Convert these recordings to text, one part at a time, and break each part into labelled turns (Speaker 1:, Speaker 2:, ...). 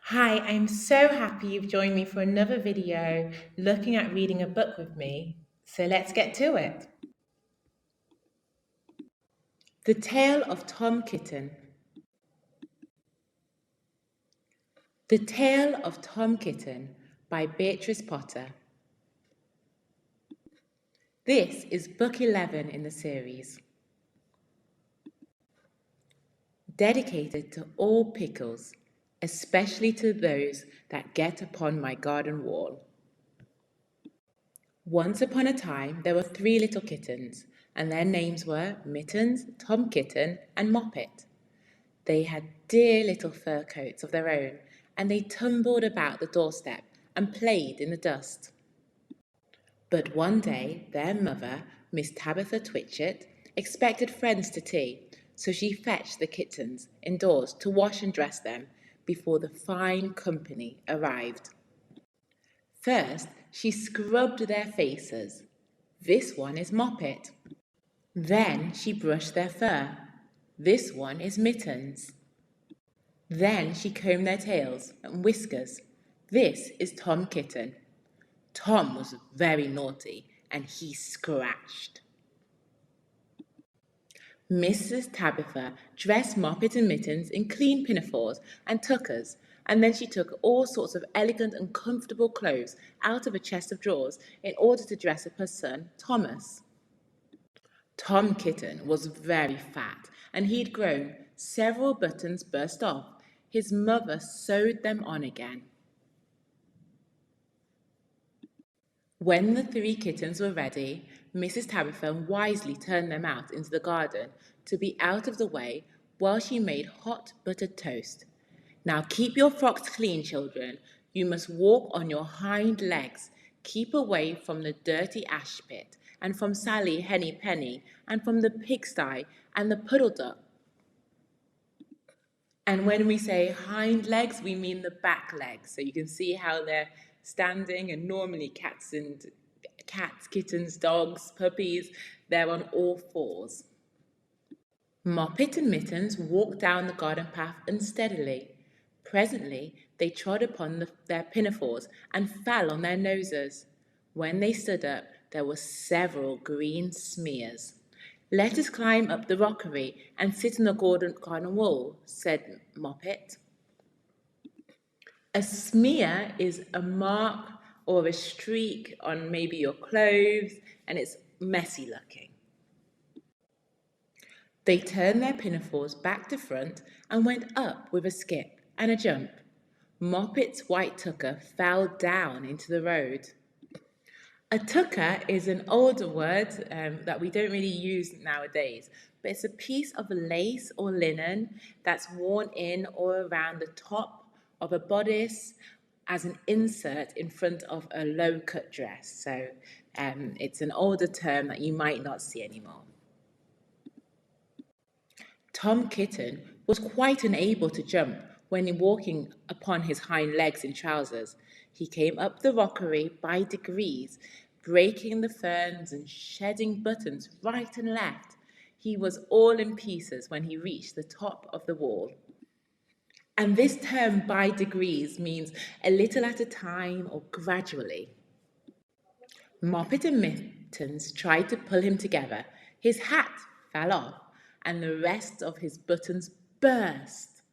Speaker 1: Hi, I'm so happy you've joined me for another video looking at reading a book with me. So let's get to it. The Tale of Tom Kitten. The Tale of Tom Kitten by Beatrix Potter. This is book 11 in the series, dedicated to all pickles, especially to those that get upon my garden wall. Once upon a time, there were three little kittens, and their names were Mittens, Tom Kitten, and Moppet. They had dear little fur coats of their own, and they tumbled about the doorstep and played in the dust. But one day their mother, Miss Tabitha Twitchit, expected friends to tea, so she fetched the kittens indoors to wash and dress them before the fine company arrived. First, she scrubbed their faces. This one is Moppet. Then she brushed their fur. This one is Mittens. Then she combed their tails and whiskers. This is Tom Kitten. Tom was very naughty and he scratched. Mrs. Tabitha dressed Moppet and Mittens in clean pinafores and tuckers, and then she took all sorts of elegant and comfortable clothes out of a chest of drawers in order to dress up her son, Thomas. Tom Kitten was very fat, and he'd grown. Several buttons burst off. His mother sewed them on again. When the three kittens were ready, Mrs. Tabitha wisely turned them out into the garden to be out of the way while she made hot buttered toast. Now keep your frocks clean, children. You must walk on your hind legs. Keep away from the dirty ash pit, and from Sally Henny Penny, and from the pigsty and the puddle duck. And when we say hind legs, we mean the back legs. So you can see how they're standing, and normally cats, kittens, dogs, puppies, they're on all fours. Moppet and Mittens walked down the garden path unsteadily. Presently they trod upon their pinafores and fell on their noses. When they stood up, there were several green smears. Let us climb up the rockery and sit on the garden wall, said Moppet. A smear is a mark or a streak on maybe your clothes, and it's messy looking. They turned their pinafores back to front and went up with a skip and a jump. Moppet's white tucker fell down into the road. A tucker is an older word that we don't really use nowadays, but it's a piece of lace or linen that's worn in or around the top of a bodice as an insert in front of a low-cut dress. So it's an older term that you might not see anymore. Tom Kitten was quite unable to jump when walking upon his hind legs in trousers. He came up the rockery by degrees, breaking the ferns and shedding buttons right and left. He was all in pieces when he reached the top of the wall. And this term by degrees means a little at a time or gradually. Moppet and Mittens tried to pull him together. His hat fell off, and the rest of his buttons burst.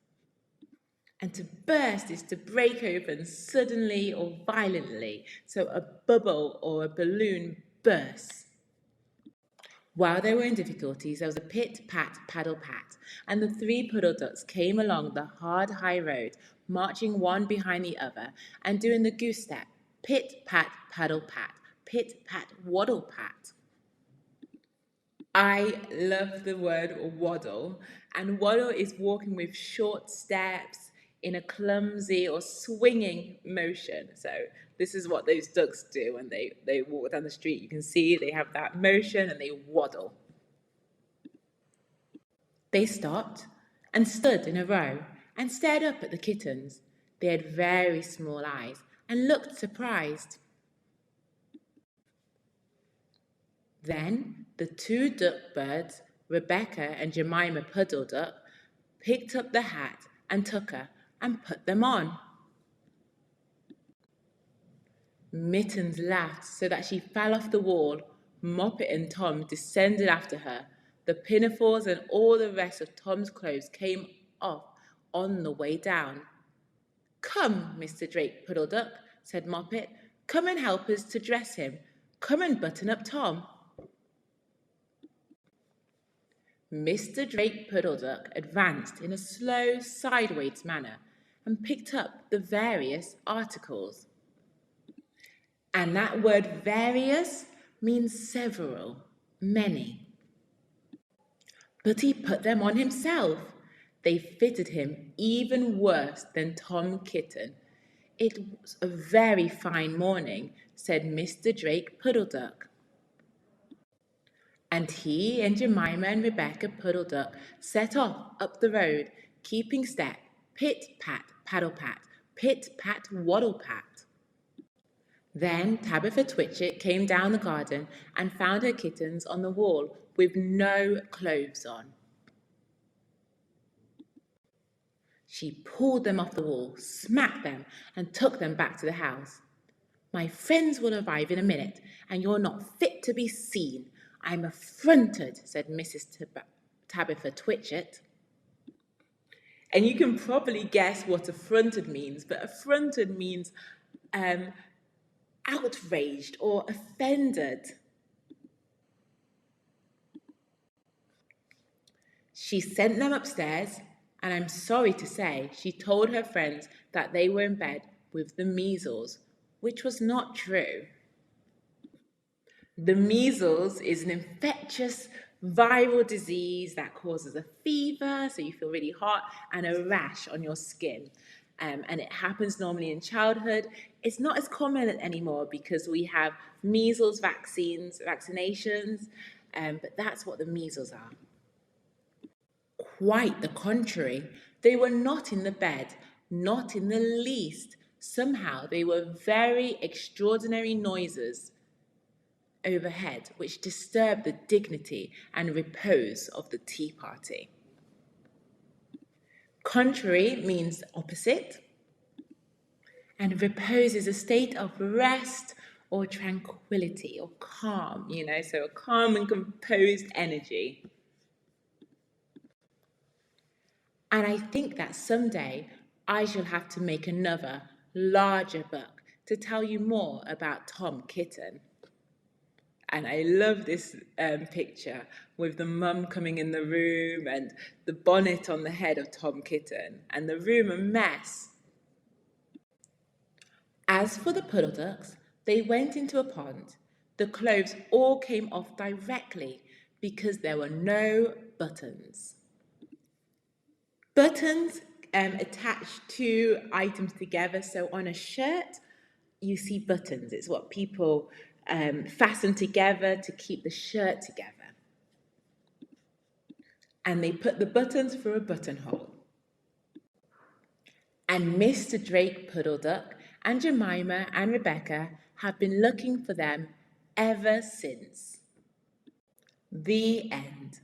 Speaker 1: And to burst is to break open suddenly or violently, so a bubble or a balloon bursts. While they were in difficulties, there was a pit, pat, paddle, pat, and the three puddle ducks came along the hard high road, marching one behind the other, and doing the goose step, pit, pat, paddle, pat, pit, pat, waddle, pat. I love the word waddle, and waddle is walking with short steps in a clumsy or swinging motion. So this is what those ducks do when they walk down the street. You can see they have that motion and they waddle. They stopped and stood in a row and stared up at the kittens. They had very small eyes and looked surprised. Then the two duck birds, Rebecca and Jemima Puddle Duck, picked up the hat and tucker and put them on. Mittens laughed so that she fell off the wall. Moppet and Tom descended after her. The pinafores and all the rest of Tom's clothes came off on the way down. "Come, Mr. Drake Puddle Duck," said Moppet. "Come and help us to dress him. Come and button up Tom." Mr. Drake Puddle Duck advanced in a slow, sideways manner and picked up the various articles. And that word various means several, many. But he put them on himself. They fitted him even worse than Tom Kitten. "It was a very fine morning," said Mr. Drake Puddle Duck. And he and Jemima and Rebecca Puddle Duck set off up the road, keeping step, pit-pat, paddle-pat, pit-pat, waddle-pat. Then Tabitha Twitchit came down the garden and found her kittens on the wall with no clothes on. She pulled them off the wall, smacked them, and took them back to the house. "My friends will arrive in a minute, and you're not fit to be seen. I'm affronted," said Mrs. Tabitha Twitchit. And you can probably guess what affronted means, but affronted means outraged or offended. She sent them upstairs, and I'm sorry to say she told her friends that they were in bed with the measles, which was not true. The measles is an infectious viral disease that causes a fever, so you feel really hot, and a rash on your skin. And it happens normally in childhood. It's not as common anymore because we have measles vaccinations, but that's what the measles are. Quite the contrary. They were not in the bed, not in the least. Somehow they were very extraordinary noises overhead, which disturbed the dignity and repose of the tea party. Contrary means opposite, and repose is a state of rest or tranquility or calm, so a calm and composed energy. And I think that someday I shall have to make another, larger book to tell you more about Tom Kitten. And I love this picture with the mum coming in the room and the bonnet on the head of Tom Kitten and the room a mess. As for the puddle ducks, they went into a pond. The clothes all came off directly because there were no buttons. Buttons attach two items together. So on a shirt, you see buttons. It's what people fasten together to keep the shirt together. And they put the buttons through a buttonhole. And Mr. Drake Puddle Duck and Jemima and Rebecca have been looking for them ever since. The end.